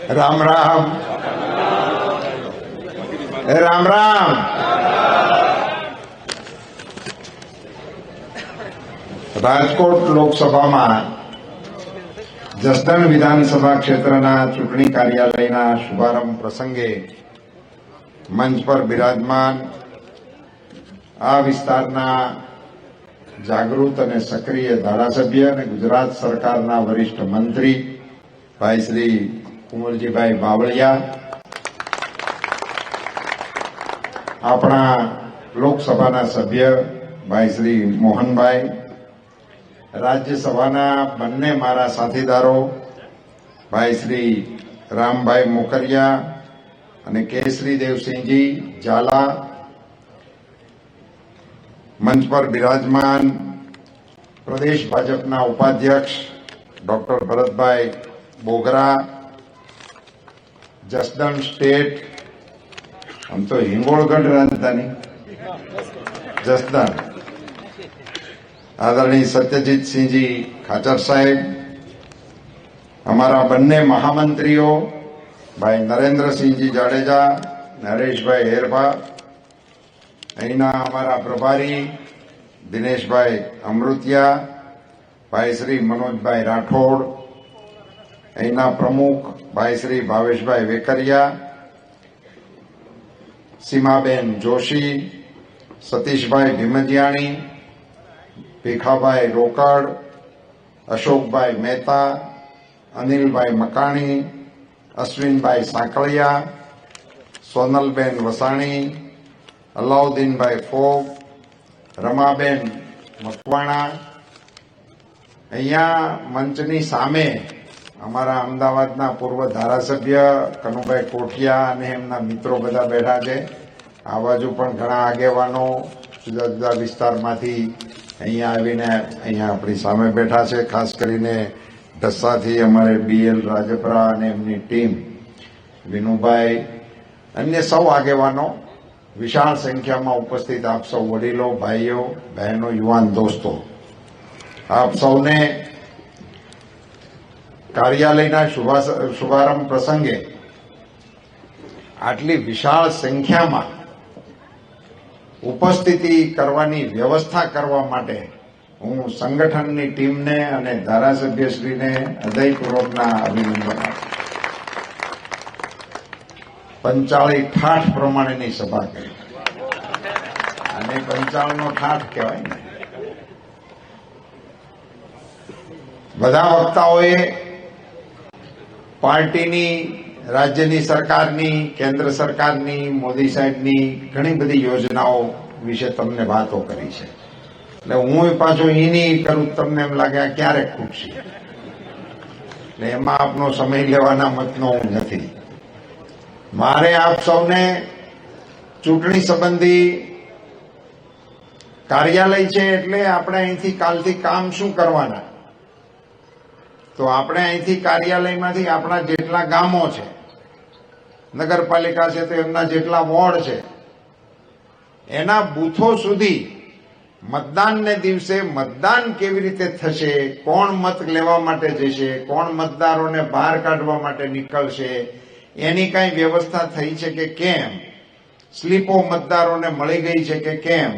રામ રામ. રામ રામ. રાજકોટ લોકસભામાં જસદણ વિધાનસભા ક્ષેત્રના ચૂંટણી કાર્યાલયના શુભારંભ પ્રસંગે મંચ પર બિરાજમાન આ વિસ્તારના જાગૃત અને સક્રિય ધારાસભ્ય અને ગુજરાત સરકારના વરિષ્ઠ મંત્રી ભાઈ શ્રી કુંવરજીભાઈ બાવળિયા, આપણા લોકસભાના સભ્ય ભાઈ શ્રી મોહનભાઈ, રાજ્યસભાના બંને મારા સાથીદારો ભાઈ શ્રી રામભાઈ મોકરિયા અને કેસરી દેવસિંહજી ઝાલા, મંચ પર બિરાજમાન પ્રદેશ ભાજપના ઉપાધ્યક્ષ ડોક્ટર ભરતભાઈ બોગરા, જસદણ સ્ટેટ, આમ તો હિંગોળગઢ રાજધાની જસદણ, આદરણીય સત્યજીતસિંહજી ખાચર સાહેબ, અમારા બંને મહામંત્રીઓ ભાઈ નરેન્દ્રસિંહજી જાડેજા, નરેશભાઈ હેરભા, અહીંના અમારા પ્રભારી દિનેશભાઈ અમૃતિયા, ભાઈ શ્રી મનોજભાઈ રાઠોડ, અહીંના પ્રમુખ ભાઈ શ્રી ભાવેશભાઈ વેકરિયા, સીમાબેન જોશી, સતીશભાઈ ભીમજીયાણી, ભીખાભાઈ રોકડ, અશોકભાઈ મહેતા, અનિલભાઈ મકાણી, અશ્વિનભાઈ સાંકળિયા, સોનલબેન વસાણી, અલાઉદ્દીનભાઈ ફોગ, રમાબેન મકવાણા, અહીંયા મંચની સામે અમારા અમદાવાદના પૂર્વ ધારાસભ્ય કનુભાઈ કોઠિયા અને એમના મિત્રો બધા બેઠા છે. આ બાજુ પણ ઘણા આગેવાનો જુદા જુદા વિસ્તારમાંથી અહીંયા આવીને અહીંયા આપણી સામે બેઠા છે. ખાસ કરીને ઢસાથી અમારે BL રાજપરા અને એમની ટીમ, વિનુભાઈ, અન્ય સૌ આગેવાનો, વિશાળ સંખ્યામાં ઉપસ્થિત આપ સૌ વડીલો, ભાઈઓ, બહેનો, યુવાન દોસ્તો, આપ સૌને કાર્યાલયના શુભારંભ પ્રસંગે આટલી વિશાળ સંખ્યામાં ઉપસ્થિતિ કરવાની વ્યવસ્થા કરવા માટે હું સંગઠનની ટીમને અને ધારાસભ્યશ્રીને હૃદયપૂર્વકના અભિનંદન આપું. 45 ઠાઠ પ્રમાણેની સભા કરી અને 55 નો ઠાઠ કહેવાય ને. બધા વક્તાઓએ પાર્ટીની, રાજ્યની સરકારની, કેન્દ્ર સરકારની, મોદી સાહેબની ઘણી બધી યોજનાઓ વિશે તમને વાતો કરી છે. એટલે હું પાછો એની કરું, તમને એમ લાગે આ ક્યારે ખૂટશે, એટલે એમાં આપનો સમય લેવાના મતનો હું નથી. મારે આપ સૌને ચૂંટણી સંબંધી કાર્યાલય છે એટલે આપણે અહીંથી કાલથી કામ શું કરવાના, તો આપણે અહીંથી કાર્યાલયમાંથી આપણા જેટલા ગામો છે, નગરપાલિકા છે તો એમના જેટલા વોર્ડ છે, એના બૂથો સુધી મતદાનને દિવસે મતદાન કેવી રીતે થશે, કોણ મત લેવા માટે જશે, કોણ મતદારોને બહાર કાઢવા માટે નીકળશે, એની કઈ વ્યવસ્થા થઈ છે કે કેમ, સ્લીપો મતદારોને મળી ગઈ છે કે કેમ,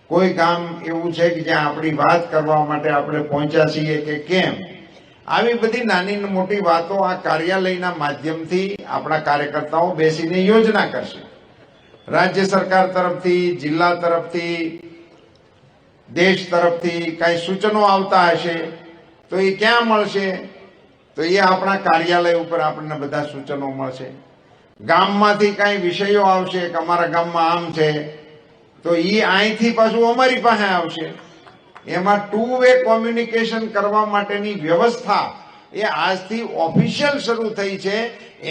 કોઈ ગામ એવું છે કે જ્યાં આપણી વાત કરવા માટે આપણે પહોંચ્યા છીએ કે કેમ, આવી બધી નાની મોટી વાતો આ કાર્યાલયના માધ્યમથી આપણા કાર્યકર્તાઓ બેસીને યોજના કરશે. રાજ્ય સરકાર તરફથી, જિલ્લા તરફથી, દેશ તરફથી કઈ સૂચનો આવતા હશે તો એ ક્યાં મળશે, તો એ આપણા કાર્યાલય ઉપર આપણને બધા સૂચનો મળશે. ગામમાંથી કઈ વિષયો આવશે કે અમારા ગામમાં આમ છે તો એ અહીંથી પાછું અમારી પાસે આવશે. એમાં 2-વે કોમ્યુનિકેશન કરવા માટેની વ્યવસ્થા એ આજથી ઓફિશિયલ શરૂ થઈ છે.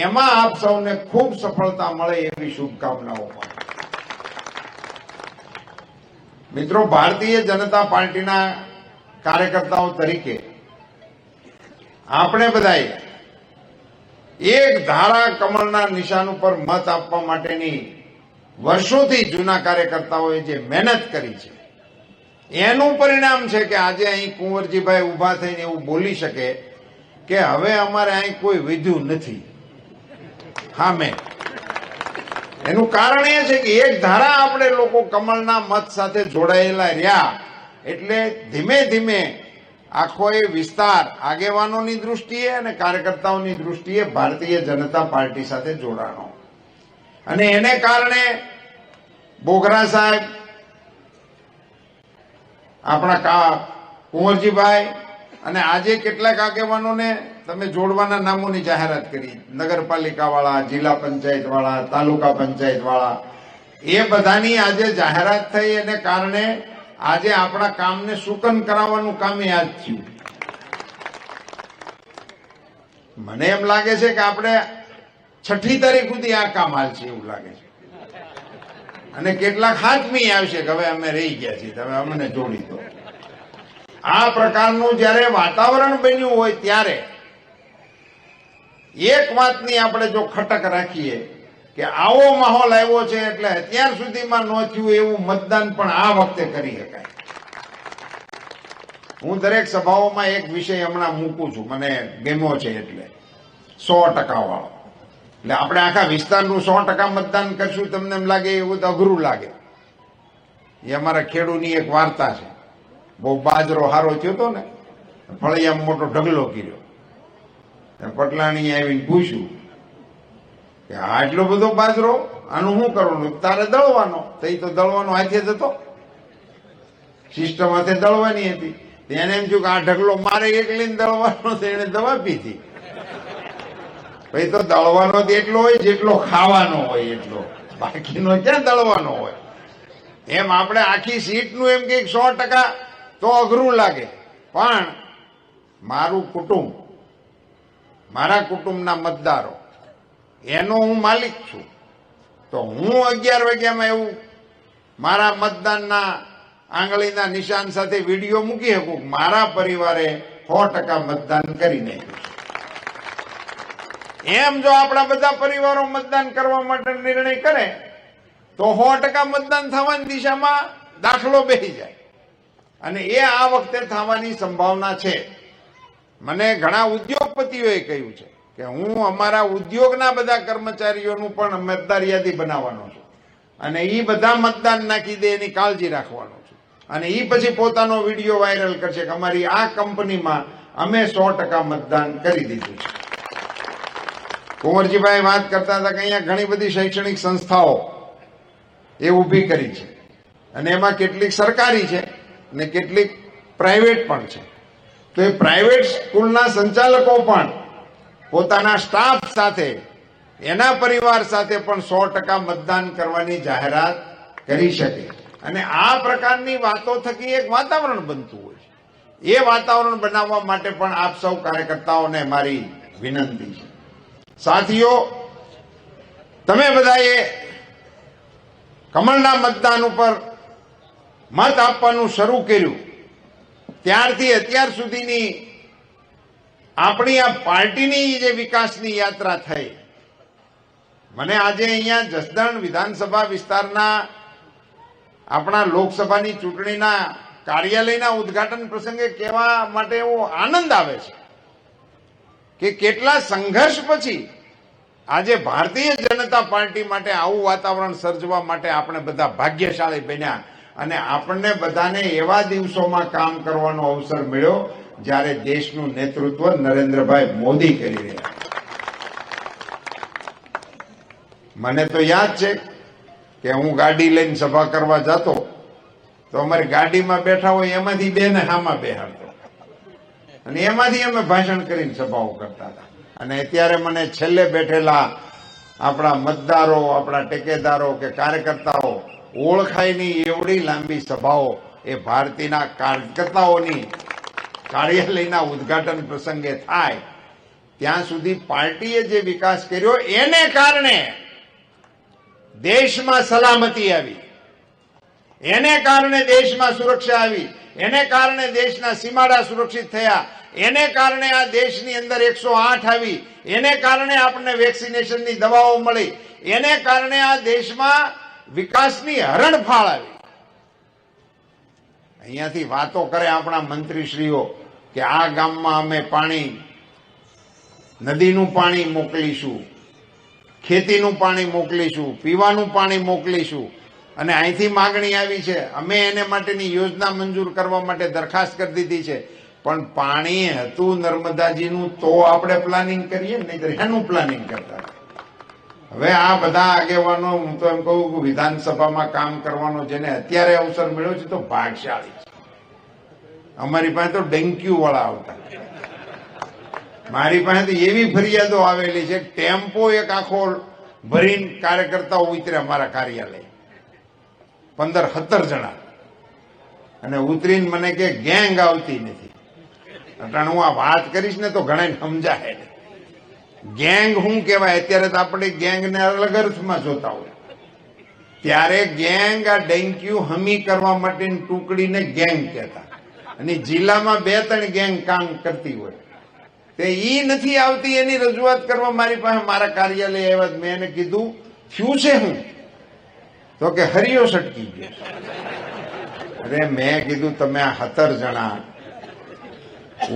એમાં આપ સૌને ખૂબ સફળતા મળે એવી શુભકામનાઓ. મિત્રો, ભારતીય જનતા પાર્ટીના કાર્યકર્તાઓ તરીકે આપણે બધાએ એક ધારા કમળના નિશાન ઉપર મત આપવા માટેની વર્ષોથી જૂના કાર્યકર્તાઓએ જે મહેનત કરી છે એનું પરિણામ છે કે આજે અહીં કુંવરજીભાઈ ઉભા થઈને એવું બોલી શકે કે હવે અમારે અહીં કોઈ વિધ્યું નથી, સામે. એનું કારણ એ છે કે એક ધારા આપણે લોકો કમળના મત સાથે જોડાયેલા રહ્યા એટલે ધીમે ધીમે આખો એ વિસ્તાર આગેવાનોની દૃષ્ટિએ અને કાર્યકર્તાઓની દૃષ્ટિએ ભારતીય જનતા પાર્ટી સાથે જોડાણો. અને એને કારણે બોગરા સાહેબ, આપણા કુંવરજીભાઈ અને આજે કેટલાક આગેવાનોને તમે જોડવાના નામોની જાહેરાત કરી, નગરપાલિકા વાળા, જિલ્લા પંચાયત વાળા, તાલુકા પંચાયત વાળા, એ બધાની આજે જાહેરાત થઈ એને કારણે આજે આપણા કામને સુકન કરાવવાનું કામ યાદ થયું. મને એમ લાગે છે કે આપણે 6ઠી તારીખ સુધી આ કામ હાલશે એવું લાગે છે. અને કેટલાક હાથમી આવશે કે હવે અમે રહી ગયા છીએ, તમે અમને જોડી દો. આ પ્રકારનું જયારે વાતાવરણ બન્યું હોય ત્યારે એક વાતની આપણે જો ખટક રાખીએ કે આવો માહોલ આવ્યો છે એટલે અત્યાર સુધીમાં ન થયું એવું મતદાન પણ આ વખતે કરી શકાય. હું દરેક સભાઓમાં એક વિષય હમણાં મૂકું છું, મને ગમ્યો છે એટલે 100% વાળો. એટલે આપણે આખા વિસ્તારનું 100% મતદાન કરશું, તમને એમ લાગે એવું તો અઘરું લાગે. એ અમારા ખેડૂની એક વાર્તા છે. બહુ બાજરો હારો થયો હતો ને, ફળિયામાં મોટો ઢગલો કર્યો. પટલાણી આવીને પૂછ્યું કે આટલો બધો બાજરો, આનું શું કરવાનું? તારે દળવાનો. તો એ તો દળવાનો હાથે જ હતો, સિસ્ટમ હાથે દળવાની હતી. એને એમ થયું કે આ ઢગલો મારે એકલીને દળવાનો છે, એને દવા પીધી. ભાઈ તો દળવાનો જ એટલો હોય જેટલો ખાવાનો હોય એટલો, બાકીનો ક્યાં દળવાનો હોય. એમ આપણે આખી સીટનું એમ કે 100% તો અઘરું લાગે. પણ મારું કુટુંબ, મારા કુટુંબના મતદારો, એનો હું માલિક છું. તો હું 11 વાગ્યામાં એવું મારા મતદાનના આંગળીના નિશાન સાથે વિડીયો મૂકી શકું મારા પરિવારે 100% મતદાન કરી નાખ્યું. એમ જો આપણા બધા પરિવારો મતદાન કરવા માટે નિર્ણય કરે તો 100% મતદાન થવાની દિશામાં દાખલો બેસી જાય. અને એ આ વખતે થવાની સંભાવના છે. મને ઘણા ઉદ્યોગપતિઓએ કહ્યું છે કે હું અમારા ઉદ્યોગના બધા કર્મચારીઓનું પણ મતદાર યાદી બનાવવાનો છું અને એ બધા મતદાન નાખી દે એની કાળજી રાખવાનો છું. અને એ પછી પોતાનો વિડીયો વાયરલ કરશે કે અમારી આ કંપનીમાં અમે 100% મતદાન કરી દીધું છે. કુંવરજીભાઈ વાત કરતા હતા કે અહીંયા ઘણી બધી શૈક્ષણિક સંસ્થાઓ એ ઊભી કરી છે અને એમાં કેટલીક સરકારી છે અને કેટલીક પ્રાઇવેટ પણ છે. તો એ પ્રાઇવેટ સ્કૂલના સંચાલકો પણ પોતાના સ્ટાફ સાથે, એના પરિવાર સાથે પણ 100% મતદાન કરવાની જાહેરાત કરી શકે. અને આ પ્રકારની વાતો થકી એક વાતાવરણ બનતું હોય છે. એ વાતાવરણ બનાવવા માટે પણ આપ સૌ કાર્યકર્તાઓને મારી વિનંતી છે. સાથીઓ, તમે બધાએ કમળના મતદાન ઉપર મત આપવાનું શરૂ કર્યું ત્યારથી અત્યાર સુધીની આપણી આ પાર્ટીની જે વિકાસની યાત્રા થઈ, મને આજે અહીંયા જસદણ વિધાનસભા વિસ્તારના આપણા લોકસભાની ચૂંટણીના કાર્યાલયના ઉદ્ઘાટન પ્રસંગે કહેવા માટે એવો આનંદ આવે છે કે કેટલા સંઘર્ષ પછી આજે ભારતીય જનતા પાર્ટી માટે આવું વાતાવરણ સર્જવા માટે આપણે બધા ભાગ્યશાળી બન્યા અને આપણને બધાને એવા દિવસોમાં કામ કરવાનો અવસર મળ્યો જ્યારે દેશનું નેતૃત્વ નરેન્દ્રભાઈ મોદી કરી રહ્યા. મને તો યાદ છે કે હું ગાડી લઈને સભા કરવા જતો તો અમારી ગાડીમાં બેઠા હોય એમાંથી બેને હામાં બેહાડતો અને એમાંથી અમે ભાષણ કરીને સભાઓ કરતા હતા. અને અત્યારે મને છેલ્લે બેઠેલા આપણા મતદારો, આપણા ટેકેદારો કે કાર્યકર્તાઓ ઓળખાય નહીં એવડી લાંબી સભાઓ એ ભારતીયના કાર્યકર્તાઓની કાર્યાલયના ઉદ્ઘાટન પ્રસંગે થાય ત્યાં સુધી પાર્ટીએ જે વિકાસ કર્યો એને કારણે દેશમાં સલામતી આવી, એને કારણે દેશમાં સુરક્ષા આવી, એને કારણે દેશના સીમાડા સુરક્ષિત થયા, એને કારણે આ દેશની અંદર 108 આવી, એને કારણે આપણને વેક્સિનેશનની દવાઓ મળી, એને કારણે આ દેશમાં વિકાસની હરણફાળ આવી. અહીંયાથી વાતો કરે આપણા મંત્રીશ્રીઓ કે આ ગામમાં અમે પાણી, નદીનું પાણી મોકલીશું, ખેતીનું પાણી મોકલીશું, પીવાનું પાણી મોકલીશું. અને અહીંથી માગણી આવી છે, અમે એને માટેની યોજના મંજૂર કરવા માટે દરખાસ્ત કરી દીધી છે. પણ પાણી હતું નર્મદાજીનું તો આપણે પ્લાનિંગ કરીએ, નહીં એનું પ્લાનિંગ કરતા. હવે આ બધા આગેવાનો, હું તો એમ કહું વિધાનસભામાં કામ કરવાનો જેને અત્યારે અવસર મળ્યો છે તો ભાગશાળી છે. અમારી પાસે તો ડેન્ક્યુ વાળા આવતા, મારી પાસે તો એવી ફરિયાદો આવેલી છે, ટેમ્પો એક આખો ભરીને કાર્યકર્તાઓ ઉતર્યા મારા કાર્યાલય, 15-17 જણા, અને ઉતરીને મને કે ગેંગ આવતી નથી. એટલે હું આ વાત કરીશ ને તો ઘણા સમજાય. ગેંગ શું કહેવાય? અત્યારે તો આપણે ગેંગને અલગ અર્થમાં જોતા હોય. ત્યારે ગેંગ આ ડેન્ક્યુ હમી કરવા માટેની ટુકડીને ગેંગ કહેતા, અને જિલ્લામાં 2-3 ગેંગ કામ કરતી હોય. તે ઈ નથી આવતી, એની રજૂઆત કરવા મારી પાસે મારા કાર્યાલય આવ્યા. મેં એને કીધું શું છે હું? તો કે હરિયો સટકી ગયો. અરે મેં કીધું તમે આ 17 જણા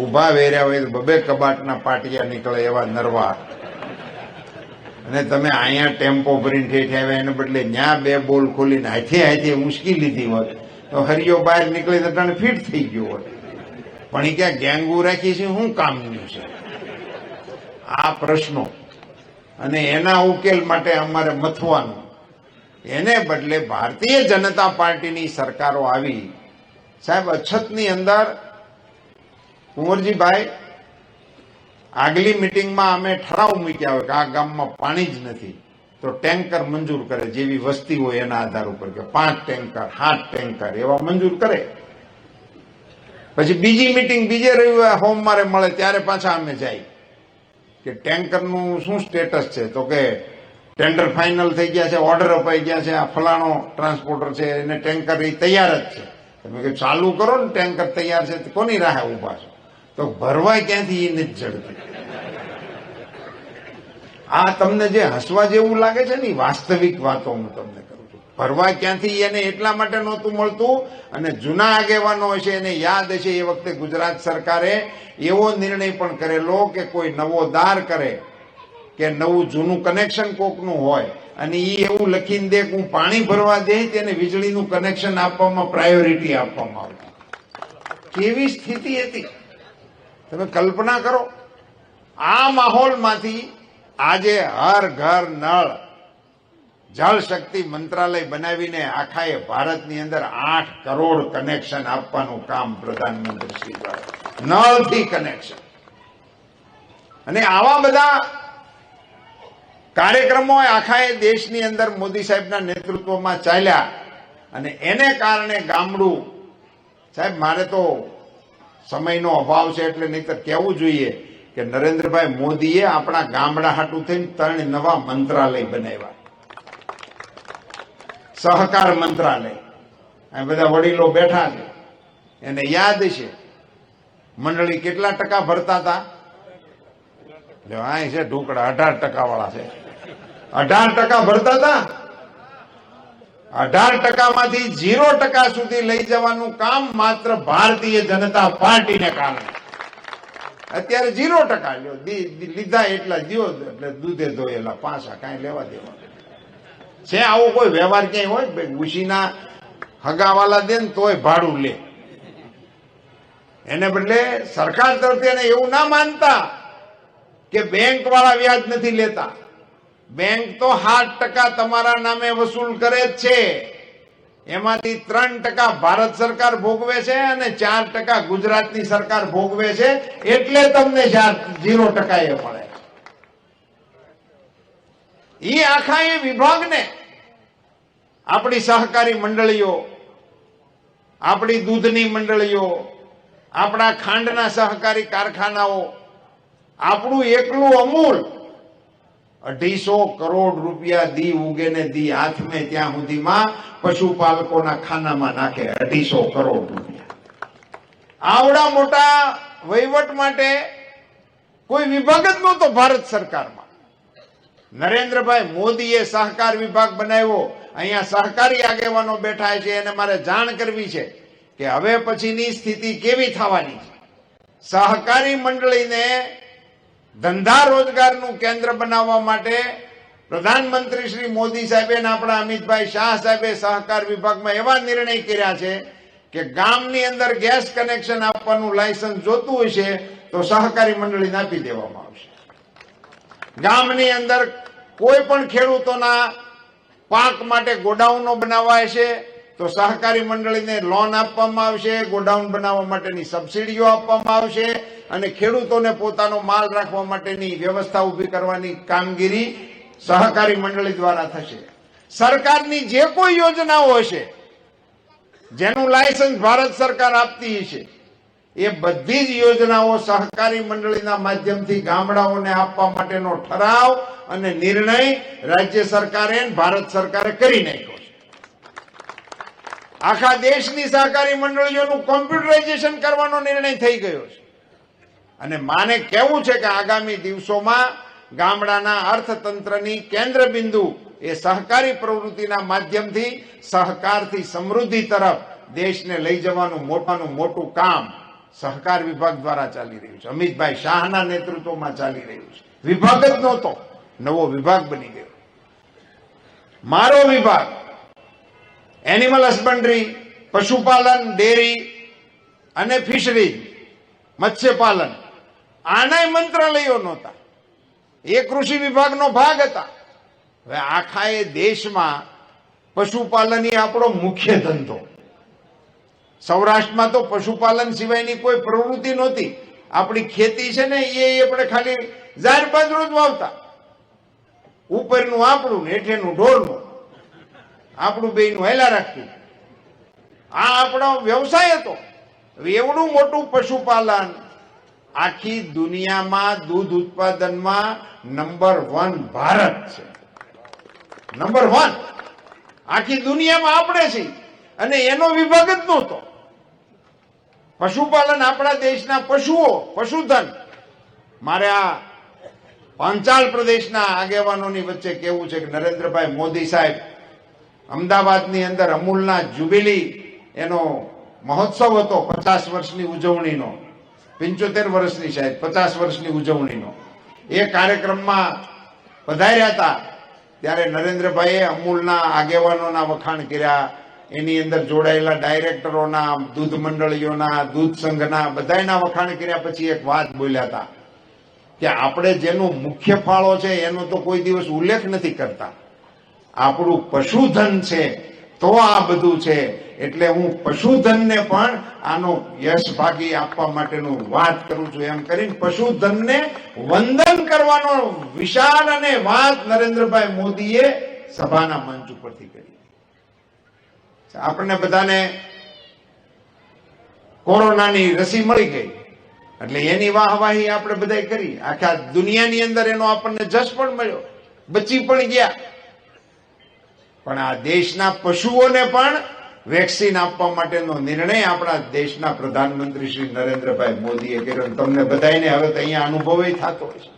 ઉભા વેર્યા હોય તો 2 કબાટના પાટિયા નીકળે એવા નરવા, અને તમે અહીંયા ટેમ્પો ભરીને ઠેઠ આવ્યા, એને બદલે ન્યા 2 બોલ ખોલીને હાથે ઉંચકી લીધી હોત તો હરિયો બહાર નીકળી તો તને ફિટ થઈ ગયો હોત. પણ એ ક્યાં ગેંગુ રાખી છે, શું કામનું છે? આ પ્રશ્નો અને એના ઉકેલ માટે અમારે મથવાનું. એને બદલે ભારતીય જનતા પાર્ટીની સરકારો આવી. સાહેબ, અછતની અંદર કુંવરજીભાઈ, આગલી મિટિંગમાં અમે ઠરાવ મૂક્યા હોય કે આ ગામમાં પાણી જ નથી તો ટેન્કર મંજૂર કરે, જેવી વસ્તી હોય એના આધાર ઉપર, કે 5 ટેન્કર 7 ટેન્કર એવા મંજૂર કરે. પછી બીજી મિટિંગ બીજે રવિવારે સોમવારે મળે ત્યારે પાછા અમે જાય કે ટેન્કરનું શું સ્ટેટસ છે? તો કે ટેન્ડર ફાઇનલ થઈ ગયા છે, ઓર્ડર અપાઈ ગયા છે, આ ફલાણો ટ્રાન્સપોર્ટર છે એને ટેન્કર એ તૈયાર જ છે. તમે કે ચાલુ કરો ને, ટેન્કર તૈયાર છે, કોની રાહે ઉભા છો? તો ભરવા ક્યાંથી એ નથી જડતી. આ તમને જે હસવા જેવું લાગે છે ને, વાસ્તવિક વાતો હું તમને કરું છું. ભરવા ક્યાંથી એને એટલા માટે નહોતું મળતું. અને જૂના આગેવાનો હશે એને યાદ હશે, એ વખતે ગુજરાત સરકારે એવો નિર્ણય પણ કરેલો કે કોઈ નવો દાર કરે કે નવું જૂનું કનેક્શન કોકનું હોય અને એ એવું લખીને દે કે હું પાણી ભરવા દે, તેને વીજળીનું કનેક્શન આપવામાં પ્રાયોરિટી આપવામાં આવતી. કેવી સ્થિતિ હતી તમે કલ્પના કરો. આ માહોલમાંથી આજે હર ઘર નળ જળ શક્તિ મંત્રાલય બનાવીને આખા ભારતની અંદર 8 કરોડ કનેક્શન આપવાનું કામ પ્રધાનમંત્રી શ્રી દ્વારા, નળથી કનેક્શન. અને આવા બધા કાર્યક્રમો આખા દેશની અંદર મોદી સાહેબના નેતૃત્વમાં ચાલ્યા. અને એને કારણે ગામડું, સાહેબ મારે તો સમયનો અભાવ છે એટલે નહીતર કહેવું જોઈએ કે નરેન્દ્રભાઈ મોદીએ આપણા ગામડા હાટું થઈને 3 નવા મંત્રાલય બનાવ્યા. સહકાર મંત્રાલય, આ બધા વડીલો બેઠા છે, એને યાદ છે મંડળી કેટલા ટકા ભરતા હતા? અહીં છે ઢોકળા, 18% વાળા છે. 18% ભરતા હતા. 18%માંથી 0% સુધી લઈ જવાનું કામ માત્ર ભારતીય જનતા પાર્ટીને કારણે. અત્યારે 0% લ્યો, લીધા એટલા દ્યો, એટલે દૂધે ધોયેલા પાછા, કાંઈ લેવા દેવા છે? આવો કોઈ વ્યવહાર ક્યાંય હોય? ગુશીના હગાવાલા દે ને તોય ભાડું લે. એને બદલે સરકાર તરફથી એને એવું ના માનતા કે બેંક વાળા વ્યાજ નથી લેતા. બેંક તો 7% તમારા નામે વસૂલ કરે જ છે. એમાંથી 3% ભારત સરકાર ભોગવે છે અને 4% ગુજરાતની સરકાર ભોગવે છે. એટલે તમને 0% એ મળે. એ આખા એ વિભાગને આપણી સહકારી મંડળીઓ, આપણી દૂધની મંડળીઓ, આપણા ખાંડના સહકારી કારખાનાઓ, આપણું એકલું અમૂલ 250 કરોડ રૂપિયા દી ઉગે ને દી હાથમે ત્યાં સુધીમાં પશુપાલકોના ખાનામાં નાખે. 250 કરોડ રૂપિયા. આવડા મોટા વહીવટ માટે કોઈ વિભાગ જ નહોતો ભારત સરકારમાં. નરેન્દ્રભાઈ મોદીએ સહકાર વિભાગ બનાવ્યો. અહીંયા સહકારી આગેવાનો બેઠા છે, એને મારે જાણ કરવી છે કે હવે પછીની સ્થિતિ કેવી થવાની છે. સહકારી મંડળીને ધંધા રોજગારનું કેન્દ્ર બનાવવા માટે પ્રધાનમંત્રી શ્રી મોદી સાહેબે અને આપણા અમિતભાઈ શાહ સાહેબે સહકાર વિભાગમાં એવા નિર્ણય કર્યા છે કે ગામની અંદર ગેસ કનેક્શન આપવાનું લાયસન્સ જોતું હશે તો સહકારી મંડળીને આપી દેવામાં આવશે. ગામની અંદર કોઈ પણ ખેડૂતોના પાક માટે ગોડાઉનો બનાવવા હશે તો સહકારી મંડળીને લોન આપવામાં આવશે, ગોડાઉન બનાવવા માટેની સબસિડીઓ આપવામાં આવશે અને ખેડૂતોને પોતાનો માલ રાખવા માટેની વ્યવસ્થા ઊભી કરવાની કામગીરી સહકારી મંડળી દ્વારા થશે. સરકારની જે કોઈ યોજનાઓ હશે જેનું લાયસન્સ ભારત સરકાર આપતી હશે એ બધી જ યોજનાઓ સહકારી મંડળીના માધ્યમથી ગામડાઓને આપવા માટેનો ઠરાવ અને નિર્ણય રાજ્ય સરકારે ભારત સરકારે કરી નાખ્યો છે. આખા દેશની સહકારી મંડળીઓનું કોમ્પ્યુટરાઇઝેશન કરવાનો નિર્ણય થઈ ગયો છે અને માને કહેવું છે કે આગામી દિવસોમાં ગામડાના અર્થતંત્રની કેન્દ્ર બિંદુ એ સહકારી પ્રવૃત્તિના માધ્યમથી સહકારથી સમૃદ્ધિ તરફ દેશને લઈ જવાનું મોટું કામ સહકાર વિભાગ દ્વારા ચાલી રહ્યું છે. અમિતભાઈ શાહના નેતૃત્વમાં ચાલી રહ્યું છે. વિભાગ જ નહોતો, નવો વિભાગ બની ગયો. મારો વિભાગ એનિમલ હસબન્ડરી, પશુપાલન, ડેરી અને ફિશરીઝ, મત્સ્યપાલન આનાય મંત્રાલયો નહોતા, એ કૃષિ વિભાગનો ભાગ હતા. હવે આખા એ દેશમાં પશુપાલન એ આપણો મુખ્ય ધંધો. સૌરાષ્ટ્રમાં તો પશુપાલન સિવાયની કોઈ પ્રવૃત્તિ નહોતી. આપણી ખેતી છે ને એ આપણે ખાલી ઝાર બાજરો જ વાવતા, ઉપરનું આપણું ને હેઠેનું ઢોરનું, આપણું બેયનું હેલા રાખતું. આ આપણો વ્યવસાય હતો. એવડું મોટું પશુપાલન આખી દુનિયામાં દૂધ ઉત્પાદનમાં નંબર 1 ભારત છે. નંબર 1 આખી દુનિયામાં આપણે છીએ અને એનો વિભાગ જ નહોતો. પશુપાલન આપણા દેશના પશુઓ, પશુધન. મારે આ પાંચાલ પ્રદેશના આગેવાનોની વચ્ચે કેવું છે કે નરેન્દ્રભાઈ મોદી સાહેબ અમદાવાદની અંદર અમૂલના જ્યુબિલી એનો મહોત્સવ હતો 50 વર્ષની ઉજવણીનો, 75 વર્ષની સાહેબ 50 વર્ષની ઉજવણીનો. એ કાર્યક્રમમાં પધાર્યા હતા ત્યારે નરેન્દ્રભાઈએ અમૂલના આગેવાનોના વખાણ કર્યા, એની અંદર જોડાયેલા ડાયરેક્ટરોના, દૂધ મંડળીઓના, દૂધ સંઘના બધાયના વખાણ કર્યા. પછી એક વાત બોલ્યા હતા કે આપણે જેનો મુખ્ય ફાળો છે એનો તો કોઈ દિવસ ઉલ્લેખ નથી કરતા. આપણું પશુધન છે તો આ બધું છે, એટલે હું પશુધનને પણ આનો યશ ભાગી આપવા માટેનું વાત કરું છું. એમ કરીને પશુધનને વંદન કરવાનો વિશાળ અને વાત નરેન્દ્રભાઈ મોદીએ સભાના મંચ ઉપરથી કરી. આપણને બધાને કોરોનાની રસી મળી ગઈ એટલે એની વાહવાહી આપણે બધા કરી. આખા દુનિયાની અંદર એનો આપણને જશ પણ મળ્યો, બચી પણ ગયા. પણ આ દેશના પશુઓને પણ વેક્સિન આપવા માટેનો નિર્ણય આપણા દેશના પ્રધાનમંત્રી શ્રી નરેન્દ્રભાઈ મોદીએ કર્યો. તમને બધાને હવે તો અહીંયા અનુભવ થતો હોય છે.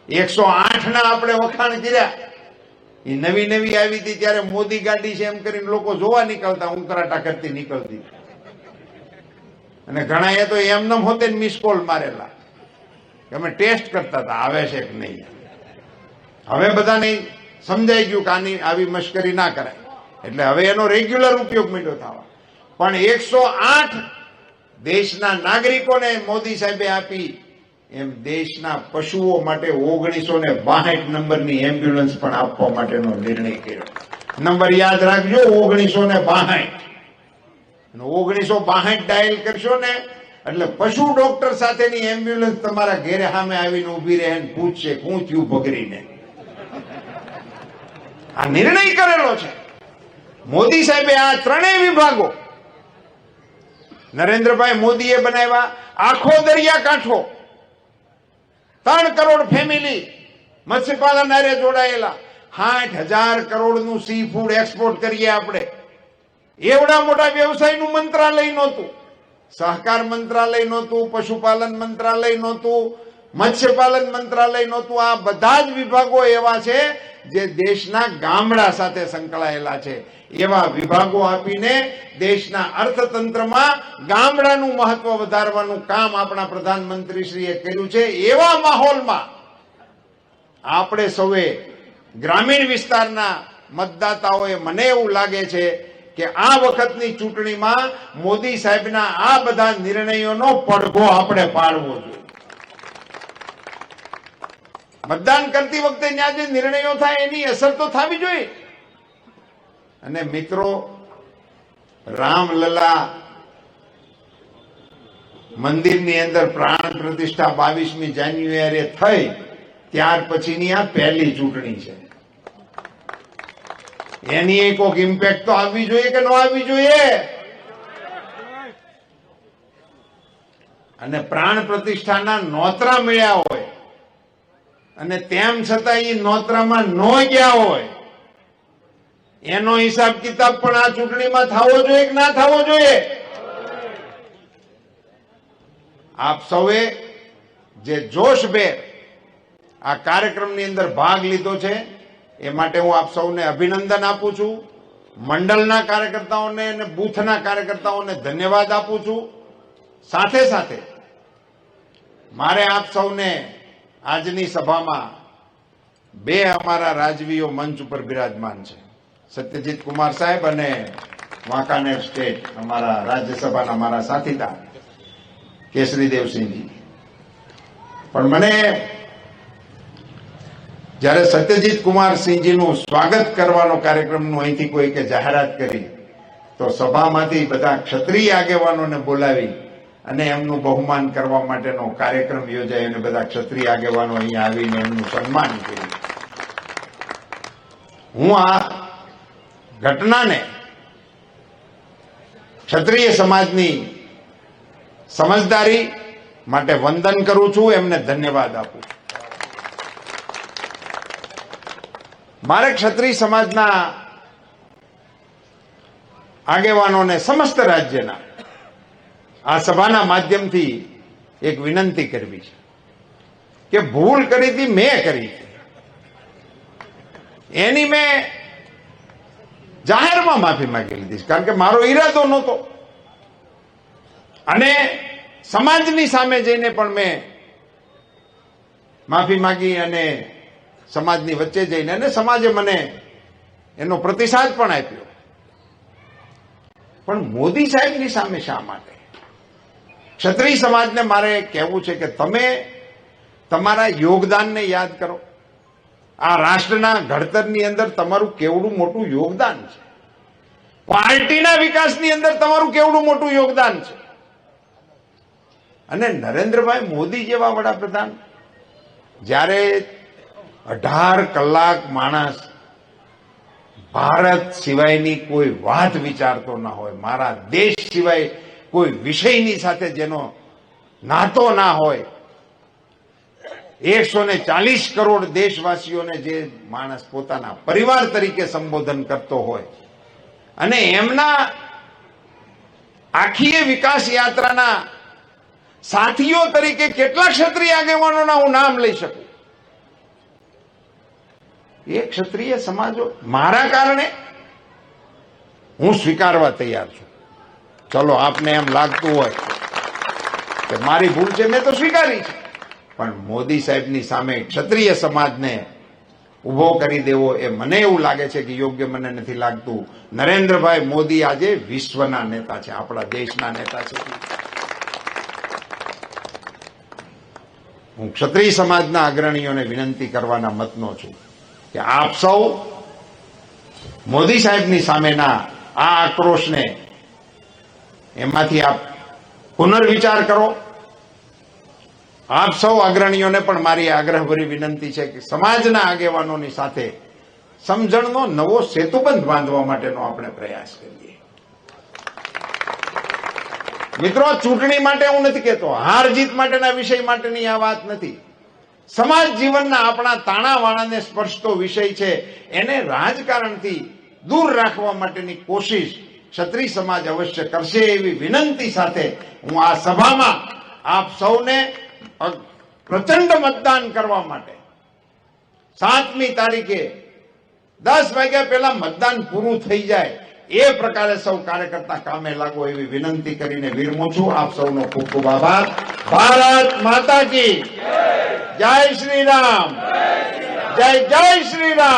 108 આપણે વખાણ કર્યા. એ નવી આવી હતી ત્યારે મોદી ગાડી છે એમ કરીને લોકો જોવા નીકળતા, ઉંકરાટા કરતી નીકળતી. અને ઘણા એ તો એમનેમ હોતે મિસ કોલ મારેલા કે અમે ટેસ્ટ કરતા હતા આવે છે કે નહીં. હવે બધાને સમજાઈ ગયું કે આની આવી મશ્કરી ના કરાય, એટલે હવે એનો રેગ્યુલર ઉપયોગ માંડ્યો થવા. પણ 108 દેશના નાગરિકોને મોદી સાહેબે આપી એમ દેશના પશુઓ માટે 1962 નંબરની એમ્બ્યુલન્સ પણ આપવા માટેનો નિર્ણય કર્યો. નંબર યાદ રાખજો, 1962. 1962 ડાયલ કરશો ને એટલે પશુ ડોક્ટર સાથેની એમ્બ્યુલન્સ તમારા ઘેરે સામે આવીને ઉભી રહે ને પૂછશે શું થયું ભગરીને. આ નિર્ણય કરેલો છે મોદી સાહેબે. આ ત્રણેય વિભાગો નરેન્દ્રભાઈ મોદીએ બનાવ્યા. આખો દરિયાકાંઠો 3 કરોડ ફેમિલી મત્સ્યપાલન હારે જોડાયેલા. 60,000 કરોડનું સી ફૂડ એક્સપોર્ટ કરીએ આપણે. એવડા મોટા વ્યવસાયનું મંત્રાલય નહોતું, સહકાર મંત્રાલય નહોતું, પશુપાલન મંત્રાલય નહોતું, મત્સ્યપાલન મંત્રાલય નહોતું. આ બધા જ વિભાગો એવા છે જે દેશના ગામડા સાથે સંકળાયેલા છે. એવા વિભાગો આપીને દેશના અર્થતંત્રમાં ગામડાનું મહત્વ વધારવાનું કામ આપણા પ્રધાનમંત્રીશ્રીએ કર્યું છે. એવા માહોલમાં આપણે સૌએ ગ્રામીણ વિસ્તારના મતદાતાઓએ મને એવું લાગે છે કે આ વખતની ચૂંટણીમાં મોદી સાહેબના આ બધા નિર્ણયોનો પડઘો આપણે પાડવો જોઈએ. મતદાન કરતી વખતે ત્યાં જે નિર્ણયો થાય એની અસર તો થવી જોઈએ. અને મિત્રો, રામલલા મંદિરની અંદર પ્રાણ પ્રતિષ્ઠા 22મી જાન્યુઆરીએ થઈ ત્યાર પછીની આ પહેલી ચૂંટણી છે. એની કોઈક ઇમ્પેક્ટ તો આવવી જોઈએ કે ન આવવી જોઈએ? અને પ્રાણ પ્રતિષ્ઠાના નોતરા મળ્યા હોય અને તેમ છતાં એ નોતરામાં ન ગયા હોય, એનો હિસાબ કિતાબ પણ આ ચૂંટણીમાં થવો જોઈએ કે ના થવો જોઈએ? આપ સૌએ જે જોશભેર આ કાર્યક્રમની અંદર ભાગ લીધો છે એ માટે હું આપ સૌને અભિનંદન આપું છું. મંડળના કાર્યકર્તાઓને અને બૂથના કાર્યકર્તાઓને ધન્યવાદ આપું છું. સાથે સાથે મારે આપ સૌને આજની સભામાં બે અમારા રાજવીઓ મંચ ઉપર બિરાજમાન છે, સત્યજીત કુમાર સાહેબ અને વાંકાનેર સ્ટેટ અમારા રાજ્યસભાના મારા સાથીદાર કેસરીદેવસિંહજી. પણ મને જ્યારે સત્યજીત કુમાર સિંહજીનું સ્વાગત કરવાનો કાર્યક્રમનું અહીંથી કોઈ કે જાહેરાત કરી તો સભામાંથી બધા ક્ષત્રિય આગેવાનોને બોલાવી અને એમનું બહુમાન કરવા માટેનો કાર્યક્રમ યોજાય અને બધા ક્ષત્રિય આગેવાનો અહીંયા આવીને એમનું સન્માન કર્યું. હું આ ઘટનાને ક્ષત્રિય સમાજની સમજદારી માટે વંદન કરું છું, એમને ધન્યવાદ આપું. મારે ક્ષત્રિય સમાજના આગેવાનોને સમસ્ત રાજ્યના આ સભાના માધ્યમથી એક વિનંતી કરવી છે કે ભૂલ કરી હતી, મેં કરી હતી, એની મેં જાહેરમાં માફી માંગી લીધી, કારણ કે મારો ઈરાદો નહોતો. અને સમાજની સામે જઈને પણ મેં માફી માંગી અને સમાજની વચ્ચે જઈને અને સમાજે મને એનો પ્રતિસાદ પણ આપ્યો. પણ મોદી સાહેબની સામે શા માટે? ક્ષત્રિય સમાજને મારે કહેવું છે કે તમે તમારા યોગદાનને યાદ કરો. આ રાષ્ટ્રના ઘડતરની અંદર તમારું કેવડું મોટું યોગદાન છે. પાર્ટીના વિકાસની અંદર તમારું કેવડું મોટું યોગદાન છે. અને નરેન્દ્રભાઈ મોદી જેવા વડાપ્રધાન જ્યારે 18 કલાક માણસ ભારત સિવાયની કોઈ વાત વિચારતો ના હોય, મારા દેશ સિવાય કોઈ વિષયની સાથે જેનો નાતો ના હોય, 140 કરોડ દેશવાસીઓને જે માણસ પોતાના પરિવાર તરીકે સંબોધન કરતો હોય અને એમના આખી વિકાસ યાત્રાના સાથીઓ તરીકે કેટલા ક્ષત્રિય આગેવાનોના હું નામ લઈ શકું. એ ક્ષત્રિય સમાજો મારા કારણે હું સ્વીકારવા તૈયાર છું. ચલો, આપને એમ લાગતું હોય કે મારી ભૂલ છે, મેં તો સ્વીકારી છે, પણ મોદી સાહેબની સામે ક્ષત્રિય સમાજને ઉભો કરી દેવો એ મને એવું લાગે છે કે યોગ્ય મને નથી લાગતું. નરેન્દ્રભાઈ મોદી આજે વિશ્વના નેતા છે, આપણા દેશના નેતા છે. હું ક્ષત્રિય સમાજના અગ્રણીઓને વિનંતી કરવાના મતનો છું કે આપ સૌ મોદી સાહેબની સામેના આ આક્રોશને એમાંથી આપ પુનર્વિચાર કરો. આપ સૌ અગ્રણીઓને પણ મારી આગ્રહભરી વિનંતી છે કે સમાજના આગેવાનોની સાથે સમજણનો નવો સેતુબંધ બાંધવા માટેનો આપણે પ્રયાસ કરીએ. મિત્રો, ચૂંટણી માટે હું નથી કહેતો, હાર જીત માટેના વિષય માટેની આ વાત નથી. સમાજ જીવનના આપણા તાણાવાણાને સ્પર્શતો વિષય છે, એને રાજકારણથી દૂર રાખવા માટેની કોશિશ ક્ષત્રિય સમાજ અવશ્ય કરશે એવી વિનંતી સાથે હું આ સભામાં આપ સૌને પ્રચંડ મતદાન કરવા માટે 7મી તારીખે 10 વાગ્યા પહેલા મતદાન પૂરું થઈ જાય એ પ્રકારે સૌ કાર્યકર્તા કામે લાગો એવી વિનંતી કરીને વિરમું છું. આપ સૌનો ખૂબ ખૂબ આભાર. ભારત માતા કી જય શ્રી રામ, જય જય શ્રી રામ.